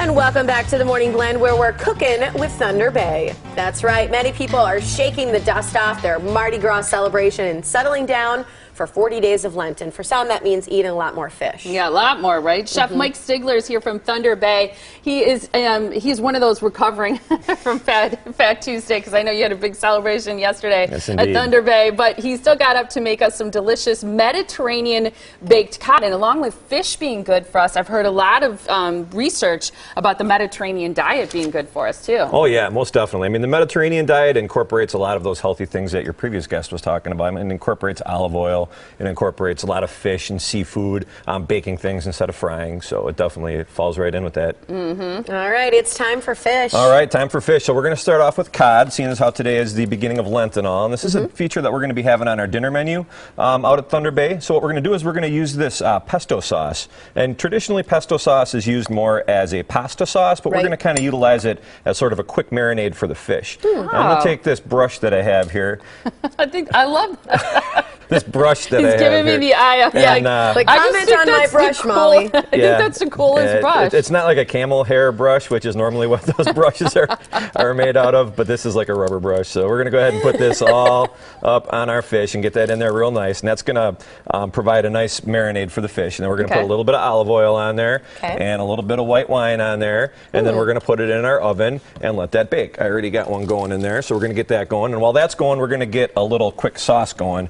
And welcome back to the Morning Blend, where we're cooking with Thunder Bay. That's right, many people are shaking the dust off their Mardi Gras celebration and settling down for 40 days of Lent. And for some, that means eating a lot more fish. Yeah, a lot more, right? Chef Mike Stigler is here from Thunder Bay. He is he's one of those recovering from Fat Tuesday, because I know you had a big celebration yesterday at Thunder Bay. But he still got up to make us some delicious Mediterranean baked cod. And along with fish being good for us, I've heard a lot of research about the Mediterranean diet being good for us, too. Oh, yeah, most definitely. I mean, the Mediterranean diet incorporates a lot of those healthy things that your previous guest was talking about. I mean, it incorporates olive oil. It incorporates a lot of fish and seafood, baking things instead of frying. So it definitely falls right in with that. All right, it's time for fish. All right, time for fish. So we're going to start off with cod, seeing as how today is the beginning of Lent and all. And this is a feature that we're going to be having on our dinner menu out at Thunder Bay. So what we're going to do is we're going to use this pesto sauce. And traditionally, pesto sauce is used more as a pasta sauce, but we're going to kind of utilize it as sort of a quick marinade for the fish. I'm going to take this brush that I have here. I love that. This brush that I have He's giving me the eye. And, like comment on my brush, Molly. I think that's the coolest brush. It's not like a camel hair brush, which is normally what those brushes are made out of, but this is like a rubber brush. So we're going to go ahead and put this all up on our fish and get that in there real nice. And that's going to provide a nice marinade for the fish. And then we're going to put a little bit of olive oil on there and a little bit of white wine on there. And then we're going to put it in our oven and let that bake. I already got one going in there, so we're going to get that going. And while that's going, we're going to get a little quick sauce going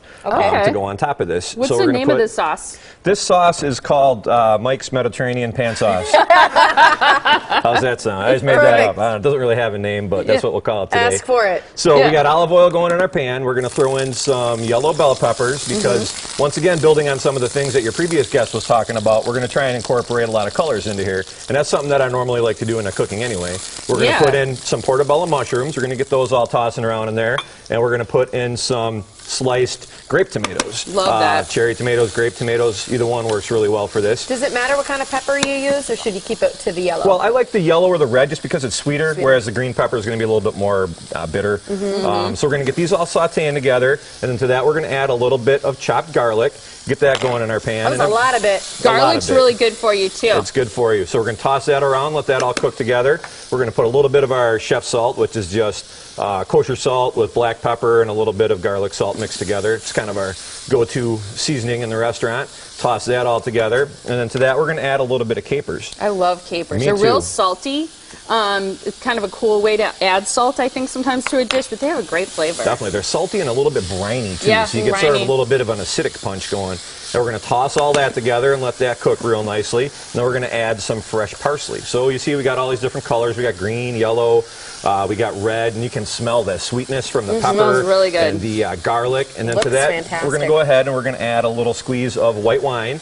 to go on top of this. What's so the name of this sauce? This sauce is called Mike's Mediterranean Pan Sauce. How's that sound? I just made that up. It doesn't really have a name, but that's what we'll call it today. Ask for it. So we got olive oil going in our pan. We're going to throw in some yellow bell peppers because, once again, building on some of the things that your previous guest was talking about, we're going to try and incorporate a lot of colors into here. And that's something that I normally like to do in the cooking anyway. We're going to put in some portablella mushrooms. We're going to get those all tossing around in there. And we're going to put in some sliced grape tomatoes. Love that. Cherry tomatoes, grape tomatoes, either one works really well for this. Does it matter what kind of pepper you use, or should you keep it to the yellow? Well, I like the yellow or the red just because it's sweeter, whereas the green pepper is going to be a little bit more bitter. So we're going to get these all sauteing together, and then to that we're going to add a little bit of chopped garlic. Get that going in our pan. That's a lot of it. Garlic's really good for you, too. It's good for you. So we're going to toss that around, let that all cook together. We're going to put a little bit of our chef salt, which is just kosher salt with black pepper and a little bit of garlic salt mixed together. It's kind of our go-to seasoning in the restaurant. Toss that all together. And then to that, we're going to add a little bit of capers. I love capers. Me They're too. real salty. It's kind of a cool way to add salt, I think, sometimes to a dish, but they have a great flavor. Definitely. They're salty and a little bit briny, too. Yeah, so you get sort of a little bit of an acidic punch going. And we're going to toss all that together and let that cook real nicely. And then we're going to add some fresh parsley. So you see we got all these different colors. We got green, yellow, we got red, and you can smell the sweetness from the pepper really good. and the garlic. And then Looks to that, fantastic. we're going to go ahead and we're going to add a little squeeze of white wine.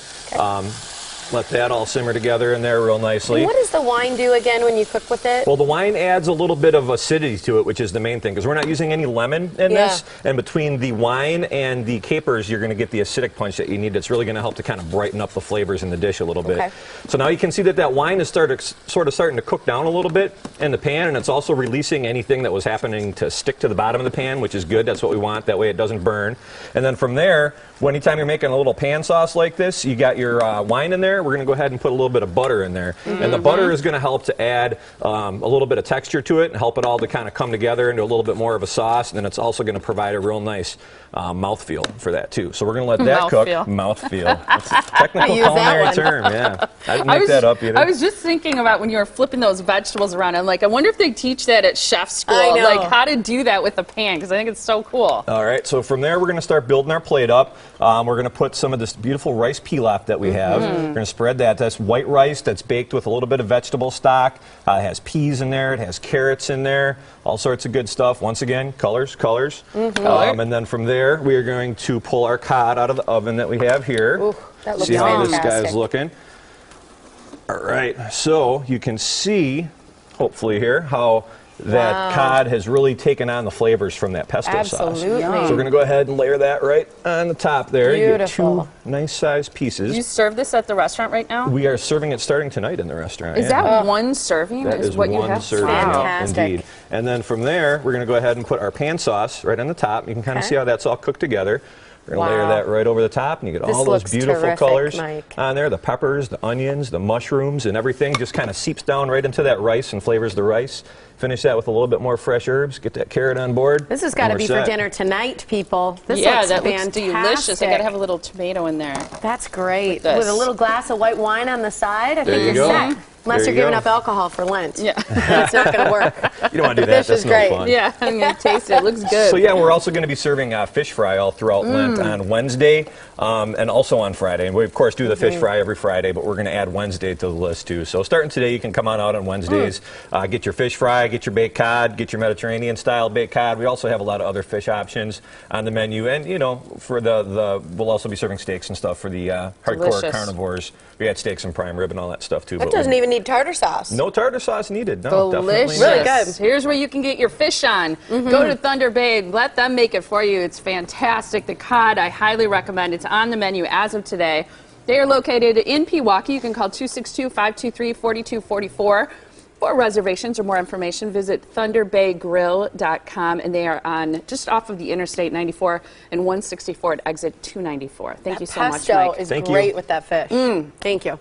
Let that all simmer together in there real nicely. And what does the wine do again when you cook with it? Well, the wine adds a little bit of acidity to it, which is the main thing, because we're not using any lemon in this. And between the wine and the capers, you're going to get the acidic punch that you need. It's really going to help to kind of brighten up the flavors in the dish a little bit. So now you can see that that wine is sort of starting to cook down a little bit in the pan, and it's also releasing anything that was happening to stick to the bottom of the pan, which is good. That's what we want. That way it doesn't burn. And then from there, anytime you're making a little pan sauce like this, you got your wine in there. We're going to go ahead and put a little bit of butter in there. And the butter is going to help to add a little bit of texture to it and help it all to kind of come together into a little bit more of a sauce. And then it's also going to provide a real nice mouthfeel for that, too. So we're going to let that cook. Mouthfeel. That's a technical culinary term, yeah. I didn't make that up either. I was just thinking about when you were flipping those vegetables around. I'm like, I wonder if they teach that at chef school. I know. Like how to do that with a pan, because I think it's so cool. All right, so from there, we're going to start building our plate up. We're going to put some of this beautiful rice pilaf that we have. We're going to spread that. That's white rice that's baked with a little bit of vegetable stock. It has peas in there. It has carrots in there. All sorts of good stuff. Once again, colors. And then from there, we are going to pull our cod out of the oven that we have here. Ooh, that looks see how this fantastic. guy's looking. All right, so you can see, hopefully here, how that cod has really taken on the flavors from that pesto sauce. Absolutely. So we're going to go ahead and layer that right on the top there. Beautiful. You get 2 nice sized pieces. You serve this at the restaurant right now? We are serving it starting tonight in the restaurant. Is that one serving? That is what one you have? serving, indeed. And then from there, we're going to go ahead and put our pan sauce right on the top. You can kind of see how that's all cooked together. We're We're going to layer that right over the top, and you get all those beautiful colors on there. The peppers, the onions, the mushrooms, and everything just kind of seeps down right into that rice and flavors the rice. Finish that with a little bit more fresh herbs. Get that carrot on board. This has got to be for dinner tonight, people. This looks that fantastic. looks delicious. I got to have a little tomato in there. That's great. With a little glass of white wine on the side, I think you're set. Unless you're giving up alcohol for Lent. Yeah. That's not going to work. You don't want to do that. That's no fun. Yeah, I'm going to taste it. It looks good. So yeah, we're also going to be serving fish fry all throughout Lent on Wednesday and also on Friday. And we, of course, do the fish fry every Friday, but we're going to add Wednesday to the list, too. So starting today, you can come on out on Wednesdays, get your fish fry, get your baked cod, get your Mediterranean-style baked cod. We also have a lot of other fish options on the menu. And, you know, for we'll also be serving steaks and stuff for the hardcore carnivores. We had steaks and prime rib and all that stuff, too. That doesn't even need tartar sauce. No tartar sauce needed. No, delicious. Definitely really good. Here's where you can get your fish on. Go to Thunder Bay. Let them make it for you. It's fantastic. The cod, I highly recommend. It's on the menu as of today. They are located in Pewaukee. You can call 262-523-4244. For reservations or more information, visit thunderbaygrill.com, and they are on just off of the Interstate 94 and 164 at exit 294. Thank you so much, Mike. That pesto is great with that fish. Thank you.